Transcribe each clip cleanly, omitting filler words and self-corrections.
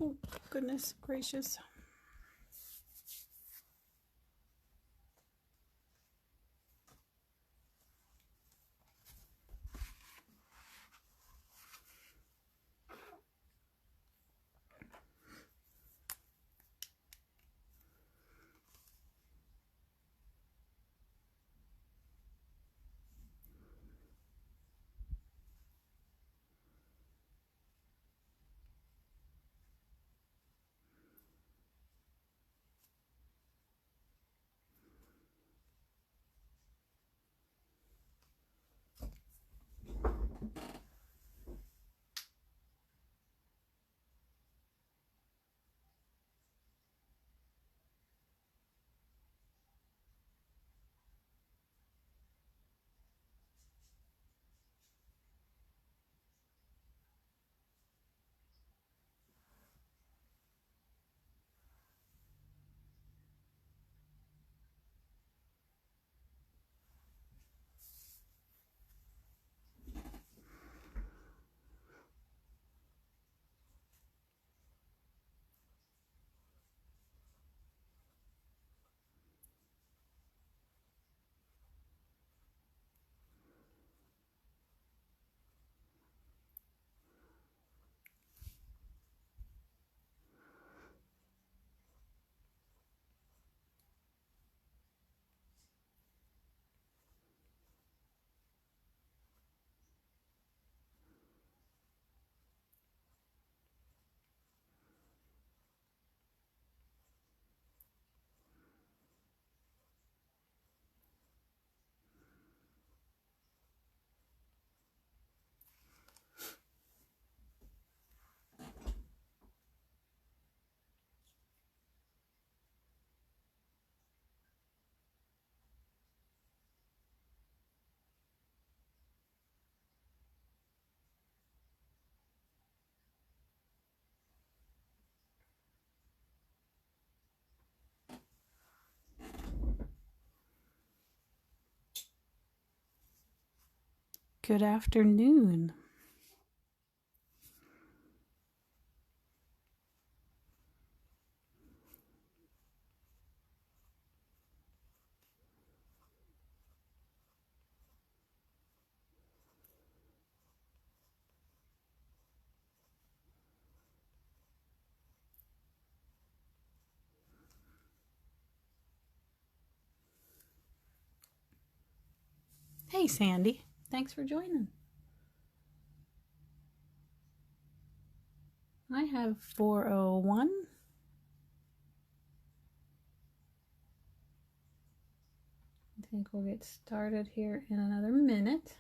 Oh, goodness gracious. Good afternoon. Hey, Sandy. Thanks for joining. I have 4:01. I think we'll get started here in another minute.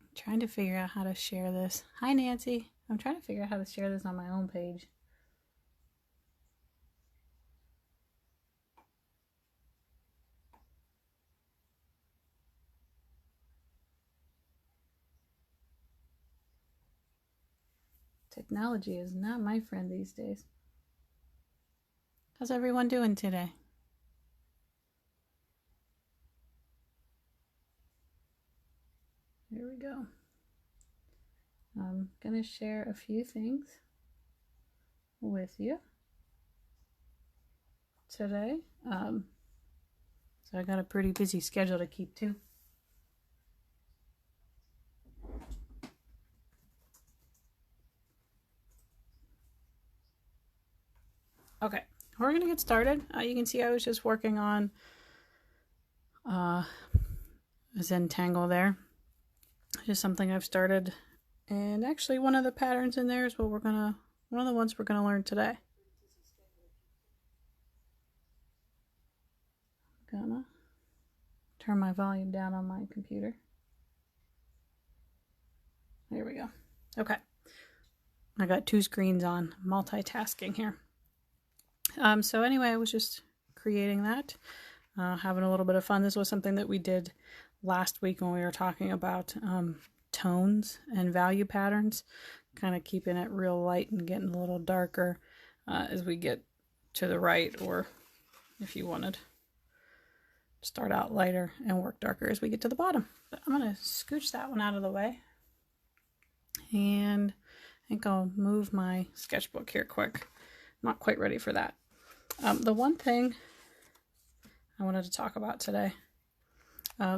I'm trying to figure out how to share this. Hi, Nancy. I'm trying to figure out how to share this on my own page. Technology is not my friend these days. How's everyone doing today? Here we go. I'm going to share a few things with you today. So I got a pretty busy schedule to keep to. Okay, we're going to get started. You can see I was just working on a Zentangle there. Just something I've started. And actually one of the patterns in there is one of the ones we're going to learn today. I'm gonna turn my volume down on my computer. There we go. Okay. I got two screens on, multitasking here. So anyway, I was just creating that, having a little bit of fun. This was something that we did last week when we were talking about tones and value patterns, kind of keeping it real light and getting a little darker as we get to the right, or if you wanted to start out lighter and work darker as we get to the bottom. But I'm going to scooch that one out of the way. And I think I'll move my sketchbook here quick. Not quite ready for that. The one thing I wanted to talk about today,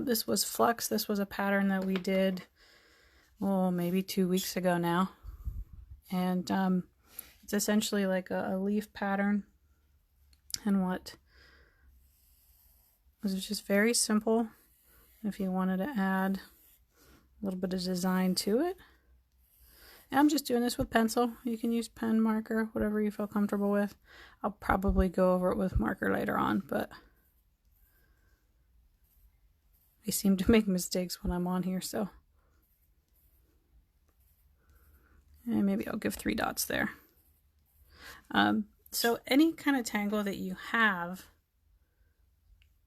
this was Flux. This was a pattern that we did, maybe 2 weeks ago now. And it's essentially like a leaf pattern. And what was just very simple. If you wanted to add a little bit of design to it. And I'm just doing this with pencil. You can use pen, marker, whatever you feel comfortable with. I'll probably go over it with marker later on, but I seem to make mistakes when I'm on here, so. And maybe I'll give 3 dots there. So any kind of tangle that you have.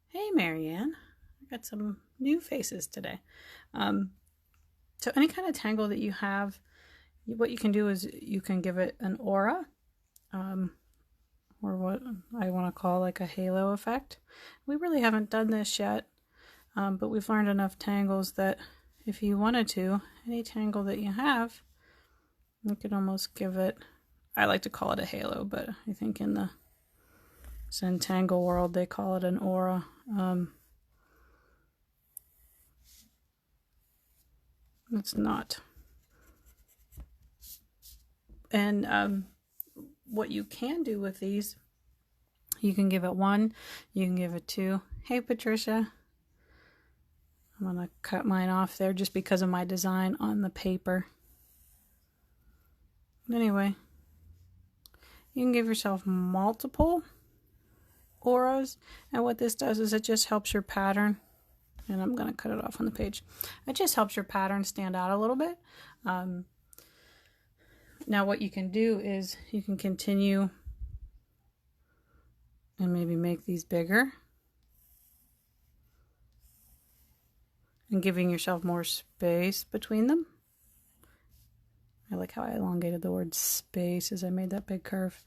Hey, Marianne. I got some new faces today. So any kind of tangle that you have, what you can do is you can give it an aura, or what I want to call like a halo effect. We really haven't done this yet, but we've learned enough tangles that if you wanted to, any tangle that you have, you could almost give it, I like to call it a halo, but I think in the Zentangle world they call it an aura. It's not. And what you can do with these, you can give it 1, you can give it 2. Hey, Patricia. I'm going to cut mine off there just because of my design on the paper. Anyway, you can give yourself multiple auras, and what this does is it just helps your pattern. And I'm going to cut it off on the page. It just helps your pattern stand out a little bit. Now what you can do is you can continue and maybe make these bigger. And giving yourself more space between them. I like how I elongated the word space as I made that big curve.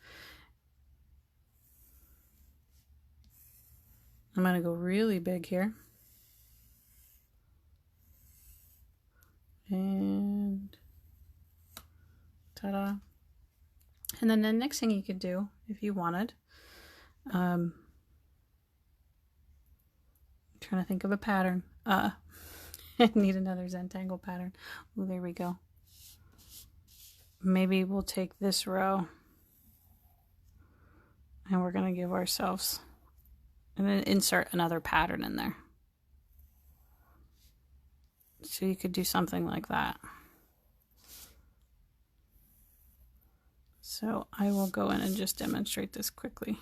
I'm going to go really big here. And ta-da. And then the next thing you could do, if you wanted, I'm trying to think of a pattern. I need another Zentangle pattern. Oh, there we go. Maybe we'll take this row and we're going to give ourselves, and then insert another pattern in there. So you could do something like that. So I will go in and just demonstrate this quickly.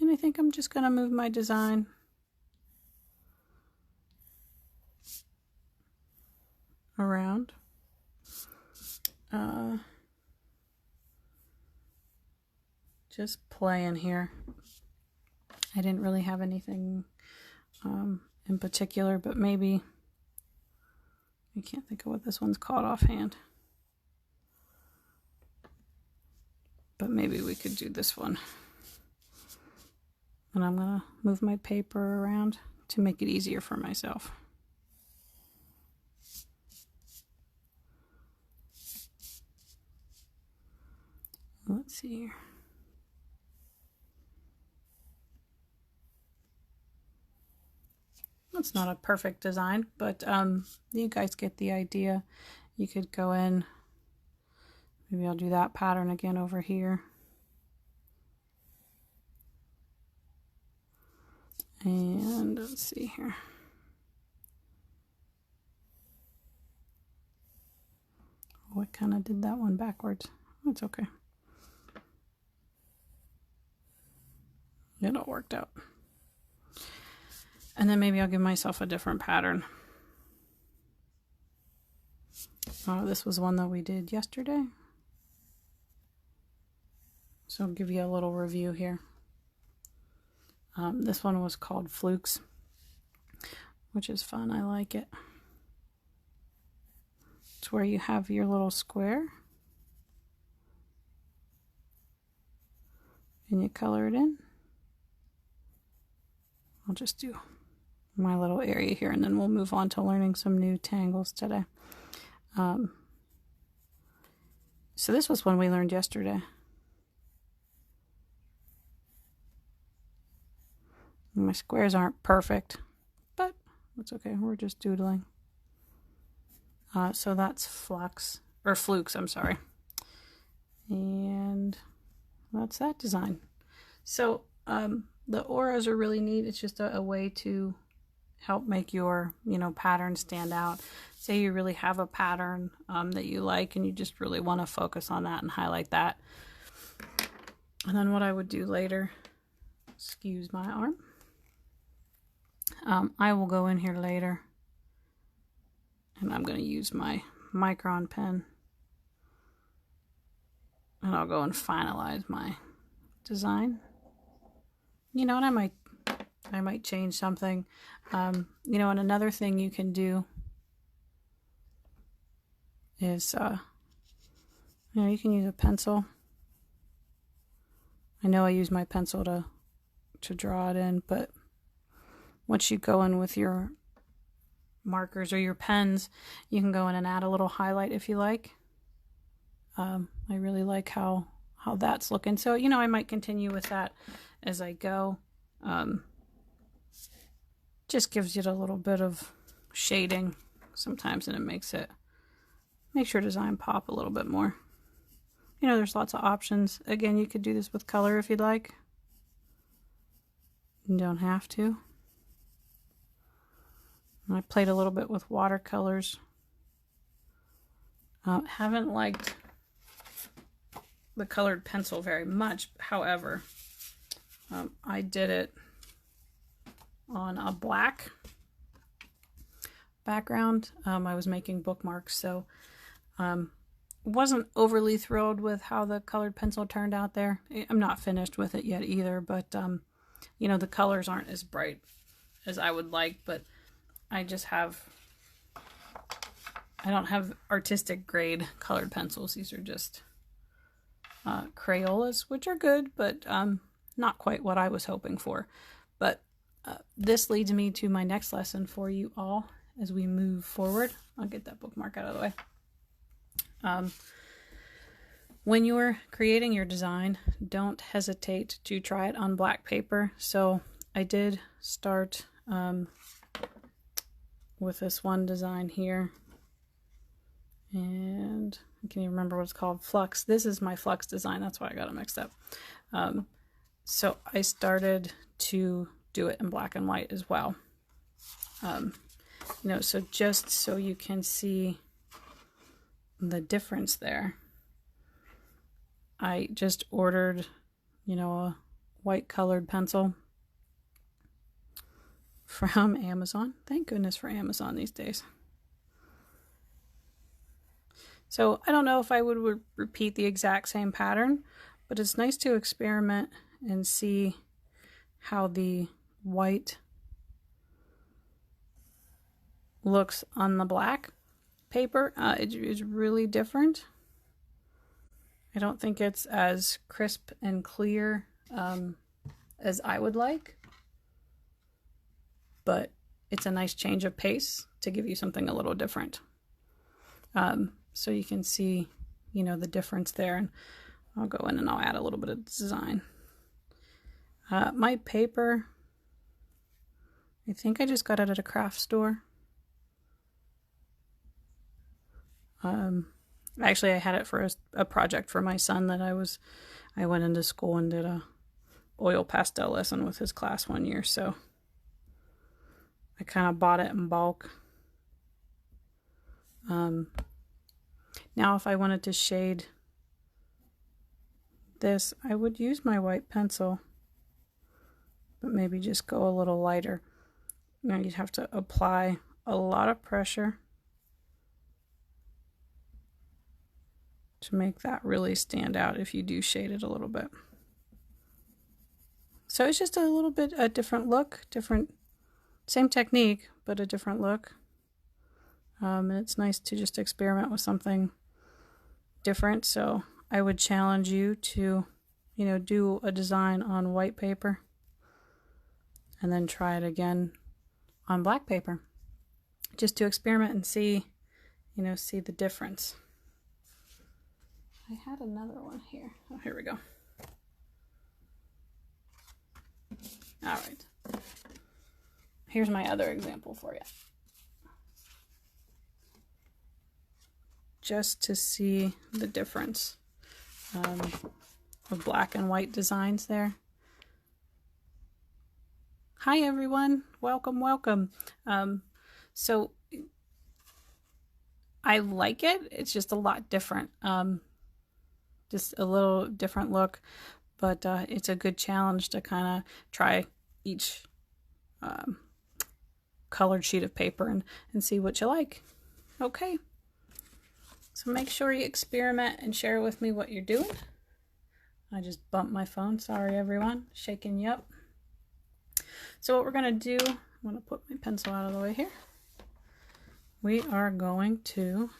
And I think I'm just going to move my design around. Just playing here. I didn't really have anything in particular, but maybe I can't think of what this one's called offhand. But maybe we could do this one. And I'm going to move my paper around to make it easier for myself. Let's see here. It's not a perfect design, but you guys get the idea. You could go in, maybe I'll do that pattern again over here. And let's see here. Oh, I kind of did that one backwards. That's okay. It all worked out. And then maybe I'll give myself a different pattern. Oh, this was one that we did yesterday. So I'll give you a little review here. This one was called Flux, which is fun. I like it. It's where you have your little square and you color it in. I'll just do my little area here, and then we'll move on to learning some new tangles today. So this was one we learned yesterday. My squares aren't perfect, but it's okay. We're just doodling. So that's Flux, or Flux, I'm sorry. And that's that design. So the auras are really neat. It's just a way to help make your, pattern stand out. Say you really have a pattern that you like and you just really want to focus on that and highlight that. And then what I would do later, excuse my arm, I will go in here later and I'm going to use my Micron pen and I'll go and finalize my design. And I might change something. And another thing you can do is, you can use a pencil. I know I use my pencil to draw it in, but once you go in with your markers or your pens, you can go in and add a little highlight if you like. I really like how that's looking. So, I might continue with that as I go. Just gives you a little bit of shading sometimes, and it makes your design pop a little bit more. There's lots of options. Again, you could do this with color if you'd like. You don't have to. I played a little bit with watercolors. Haven't liked the colored pencil very much. However, I did it on a black background. I was making bookmarks, so wasn't overly thrilled with how the colored pencil turned out there. I'm not finished with it yet either, but the colors aren't as bright as I would like, but I don't have artistic grade colored pencils. These are just Crayolas, which are good, but not quite what I was hoping for. But this leads me to my next lesson for you all as we move forward. I'll get that bookmark out of the way. When you're creating your design, don't hesitate to try it on black paper. So I did start with this one design here. And I can't even remember what it's called. Flux. This is my Flux design. That's why I got it mixed up. So I started to do it in black and white as well. So just so you can see the difference there, I just ordered, a white colored pencil from Amazon. Thank goodness for Amazon these days. So I don't know if I would repeat the exact same pattern, but it's nice to experiment and see how the white looks on the black paper. It is really different. I don't think it's as crisp and clear as I would like, but it's a nice change of pace to give you something a little different. So you can see, the difference there, and I'll go in and I'll add a little bit of design. My paper, I think I just got it at a craft store. Actually, I had it for a project for my son that I went into school and did a oil pastel lesson with his class one year, so I kind of bought it in bulk. Now if I wanted to shade this, I would use my white pencil, but maybe just go a little lighter. Now you'd have to apply a lot of pressure to make that really stand out if you do shade it a little bit. So it's just a little bit a different look, same technique, but a different look. And it's nice to just experiment with something different. So I would challenge you to, do a design on white paper and then try it again on black paper, just to experiment and see, see the difference. I had another one here. Oh, here we go. All right. Here's my other example for you. Just to see the difference of black and white designs there. Hi everyone, welcome, welcome. So I like it. It's just a lot different. Just a little different look, but it's a good challenge to kind of try each colored sheet of paper and see what you like. Okay. So make sure you experiment and share with me what you're doing. I just bumped my phone. Sorry, everyone. Shaking you up. So what we're going to do, I'm going to put my pencil out of the way here. We are going to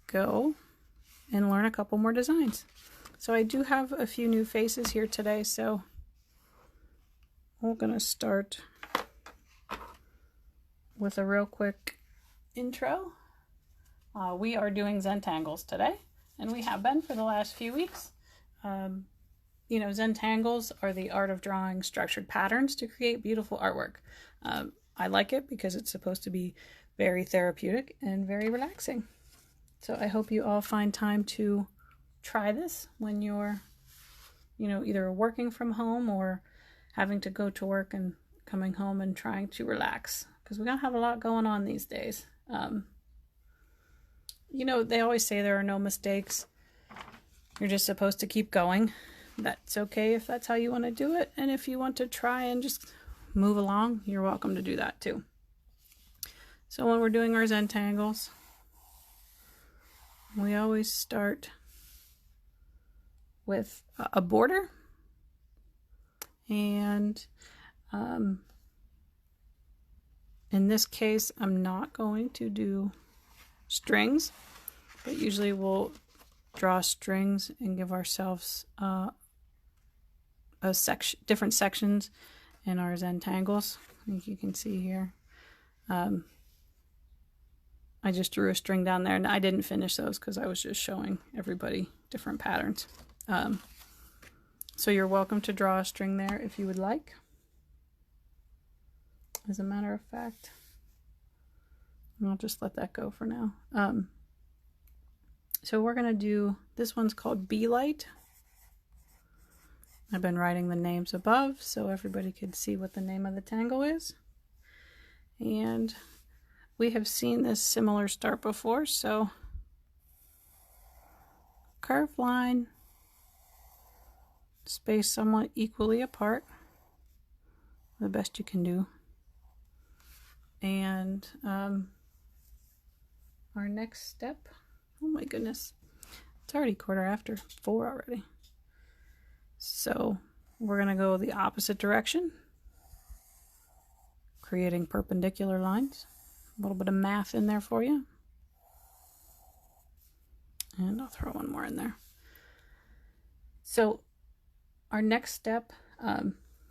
go and learn a couple more designs. So I do have a few new faces here today, so we're going to start with a real quick intro. We are doing Zentangles today, and we have been for the last few weeks. Zentangles are the art of drawing structured patterns to create beautiful artwork. I like it because it's supposed to be very therapeutic and very relaxing. So I hope you all find time to try this when you're, either working from home or having to go to work and coming home and trying to relax, because we're going to have a lot going on these days. They always say there are no mistakes. You're just supposed to keep going. That's okay if that's how you want to do it. And if you want to try and just move along, you're welcome to do that too. So when we're doing our Zentangles, we always start with a border. And in this case, I'm not going to do strings, but usually we'll draw strings and give ourselves different sections in our Zentangles. I think you can see here. I just drew a string down there, and I didn't finish those because I was just showing everybody different patterns. So you're welcome to draw a string there if you would like. As a matter of fact, I'll just let that go for now. So we're going to do, this one's called Beelight. I've been writing the names above so everybody could see what the name of the tangle is. And we have seen this similar start before, so curved line, space somewhat equally apart, the best you can do. And our next step, oh my goodness, it's already 4:15 already. So we're going to go the opposite direction, creating perpendicular lines. A little bit of math in there for you. And I'll throw one more in there. So our next step,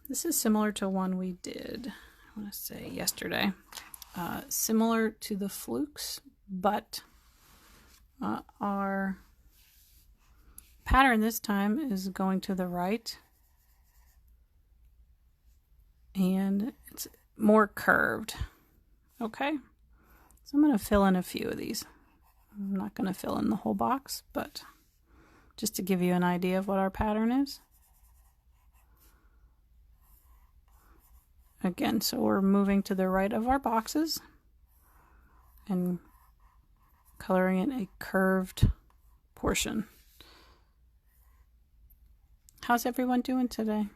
this is similar to one we did, I want to say yesterday, similar to the Flux, but our pattern this time is going to the right, and it's more curved. Okay, so I'm going to fill in a few of these. I'm not going to fill in the whole box, but just to give you an idea of what our pattern is. Again, so we're moving to the right of our boxes and coloring in a curved portion. How's everyone doing today?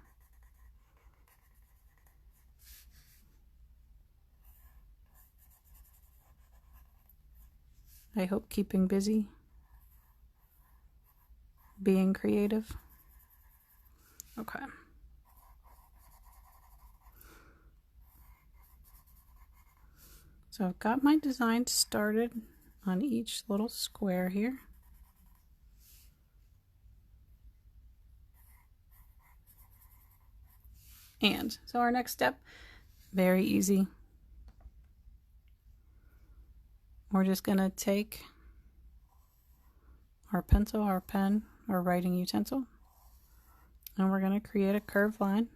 I hope keeping busy, being creative. Okay. So I've got my design started on each little square here. And so our next step, Very easy. We're just going to take our pencil, our pen, our writing utensil, and we're going to create a curved line,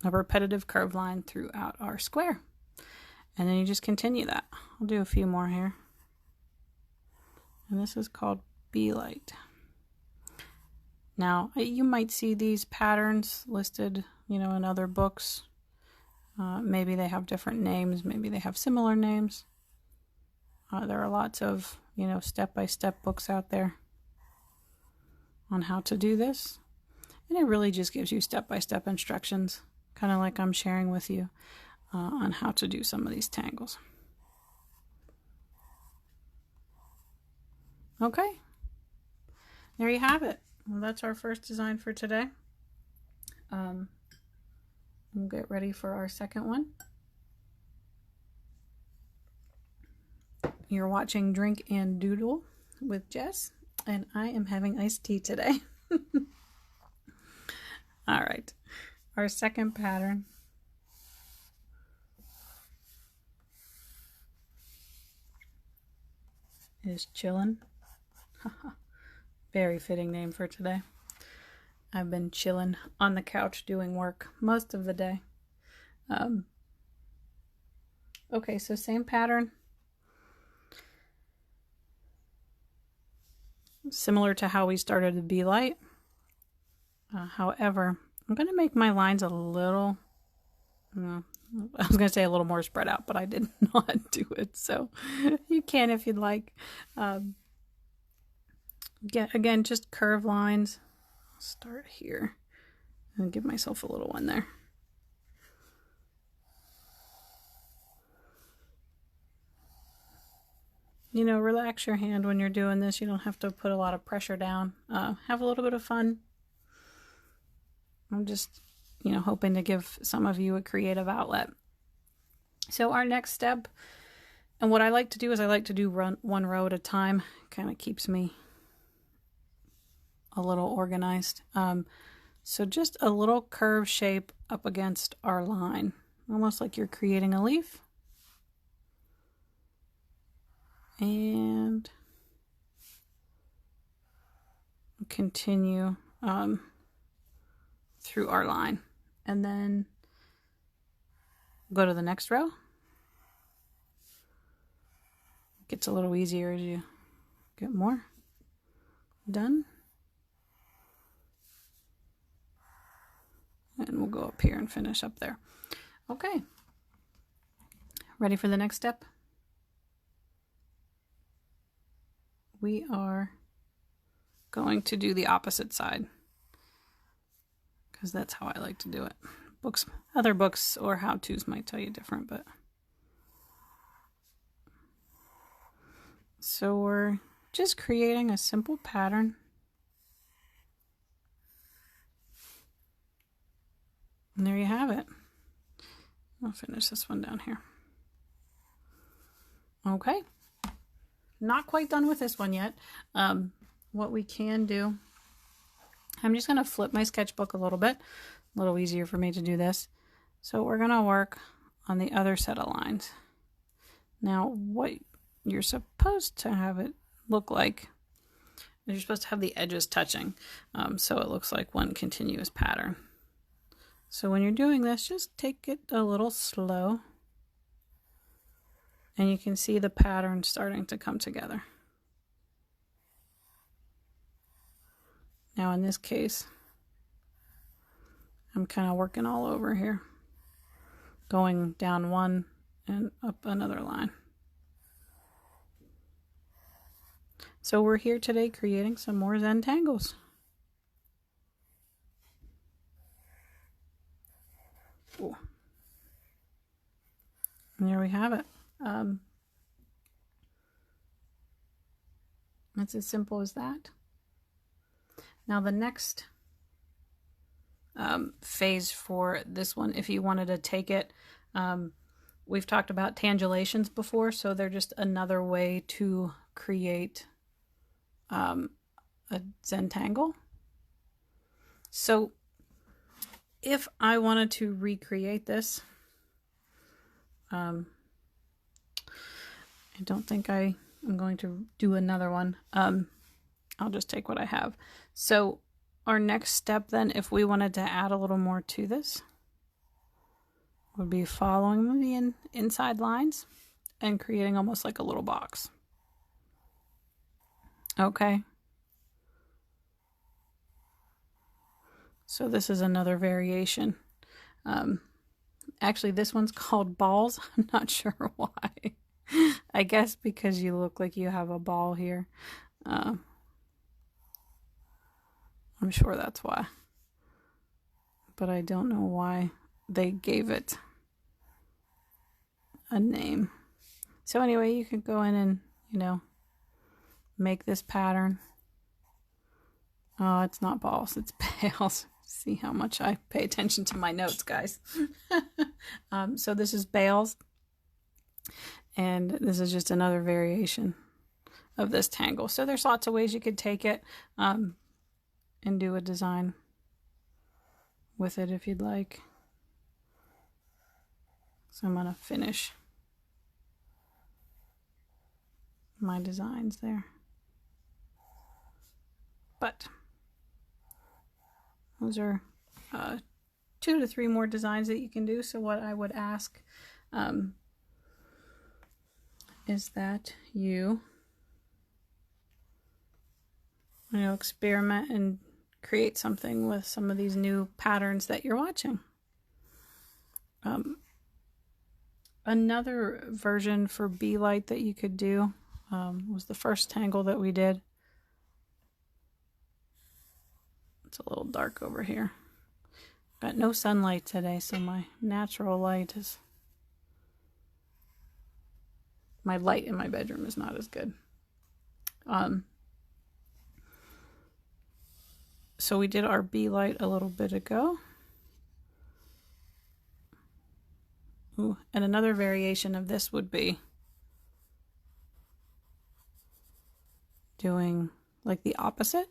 a repetitive curved line throughout our square. And then you just continue that. I'll do a few more here. And this is called Beelight. Now, you might see these patterns listed, you know, in other books. Maybe they have different names. Maybe they have similar names. There are lots of, you know, step-by-step books out there on how to do this. And it really just gives you step-by-step instructions, kind of like I'm sharing with you on how to do some of these tangles. Okay, there you have it. Well, that's our first design for today. We'll get ready for our second one. You're watching Drink and Doodle with Jess, and I am having iced tea today. All right, our second pattern is Chillon. Very fitting name for today. I've been chilling on the couch doing work most of the day. Okay, so same pattern. Similar to how we started the Beelight. However, I'm going to make my lines a little, I was going to say a little more spread out, but I did not do it. So you can if you'd like. Again, just curved lines. I'll start here and give myself a little one there. You know, relax your hand when you're doing this. You don't have to put a lot of pressure down. Have a little bit of fun. I'm just, you know, hoping to give some of you a creative outlet. So our next step, and what I like to do is I like to do one row at a time. Kind of keeps me a little organized. So just a little curved shape up against our line, almost like you're creating a leaf. And continue through our line, and then go to the next row. Gets a little easier as you get more done. And we'll go up here and finish up there. Okay. Ready for the next step? We are going to do the opposite side, because that's how I like to do it. Other books or how-tos might tell you different, but so we're just creating a simple pattern. And there you have it. I'll finish this one down here. Okay. Not quite done with this one yet. What we can do, I'm just going to flip my sketchbook a little bit. A little easier for me to do this. So we're going to work on the other set of lines. Now, what you're supposed to have it look like is you're supposed to have the edges touching. So it looks like one continuous pattern. So when you're doing this, just take it a little slow. And you can see the pattern starting to come together. Now in this case, I'm kind of working all over here, going down one and up another line. So we're here today creating some more Zentangles. Ooh. And there we have it. It's as simple as that. Now the next phase for this one, if you wanted to take it, we've talked about tangulations before, so they're just another way to create a Zentangle. So if I wanted to recreate this, I don't think I am going to do another one. I'll just take what I have. So our next step then, if we wanted to add a little more to this, would be following the inside lines and creating almost like a little box. Okay. So this is another variation. Actually, this one's called balls. I'm not sure why. I guess because you look like you have a ball here. I'm sure that's why. But I don't know why they gave it a name. So anyway, you could go in and, you know, make this pattern. Oh, it's not balls, it's bales. See how much I pay attention to my notes, guys. So this is bales. And this is just another variation of this tangle. So there's lots of ways you could take it and do a design with it if you'd like. So I'm going to finish my designs there. But those are 2 to 3 more designs that you can do. So what I would ask is that you know, experiment and create something with some of these new patterns that you're watching. Another version for Beelight that you could do was the first tangle that we did. It's a little dark over here. Got no sunlight today, so my natural light is... my light in my bedroom is not as good. So we did our Beelight a little bit ago. Ooh, and another variation of this would be doing like the opposite,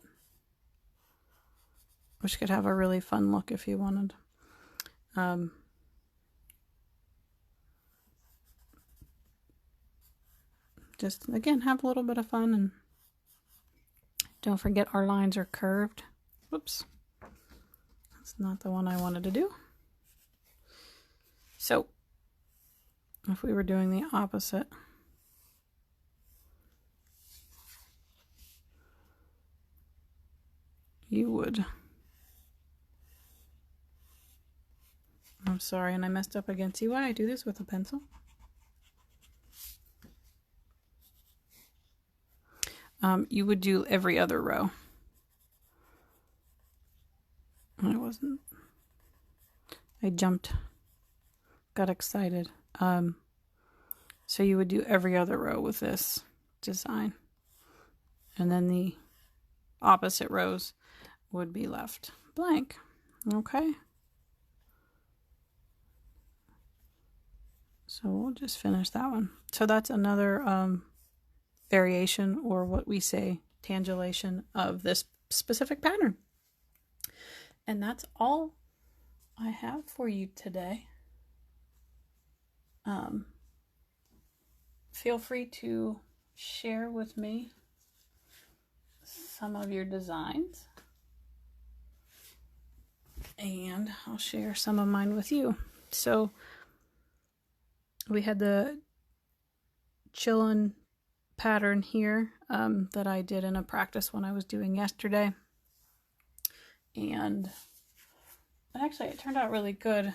which could have a really fun look if you wanted. Just, again, have a little bit of fun, and don't forget our lines are curved. Whoops. That's not the one I wanted to do. So, if we were doing the opposite, you would... I'm sorry, and I messed up again. See why I do this with a pencil? You would do every other row. I jumped, got excited. So you would do every other row with this design. And then the opposite rows would be left blank. Okay. So we'll just finish that one. So that's another variation, or what we say tangulation, of this specific pattern. And that's all I have for you today. Feel free to share with me some of your designs, and I'll share some of mine with you. So we had the Chillon pattern here that I did in a practice when I was doing yesterday, and actually it turned out really good,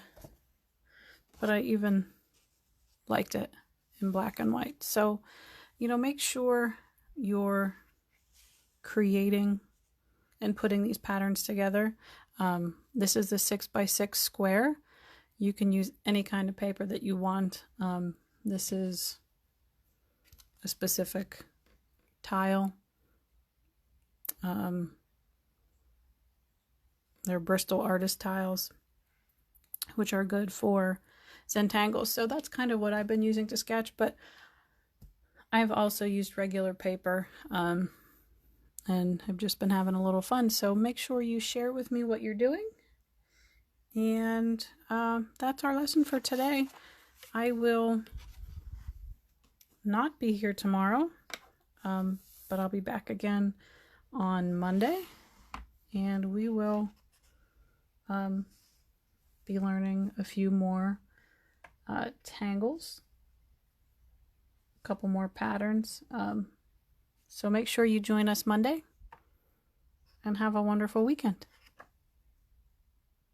but I even liked it in black and white. So, you know, make sure you're creating and putting these patterns together. This is the 6x6 square. You can use any kind of paper that you want. This is a specific tile. They're Bristol artist tiles, which are good for Zentangles. So that's kind of what I've been using to sketch, but I've also used regular paper, and I've just been having a little fun. So make sure you share with me what you're doing, And that's our lesson for today. I will not be here tomorrow, but I'll be back again on Monday, and we will be learning a few more tangles, a couple more patterns. So make sure you join us Monday, and have a wonderful weekend.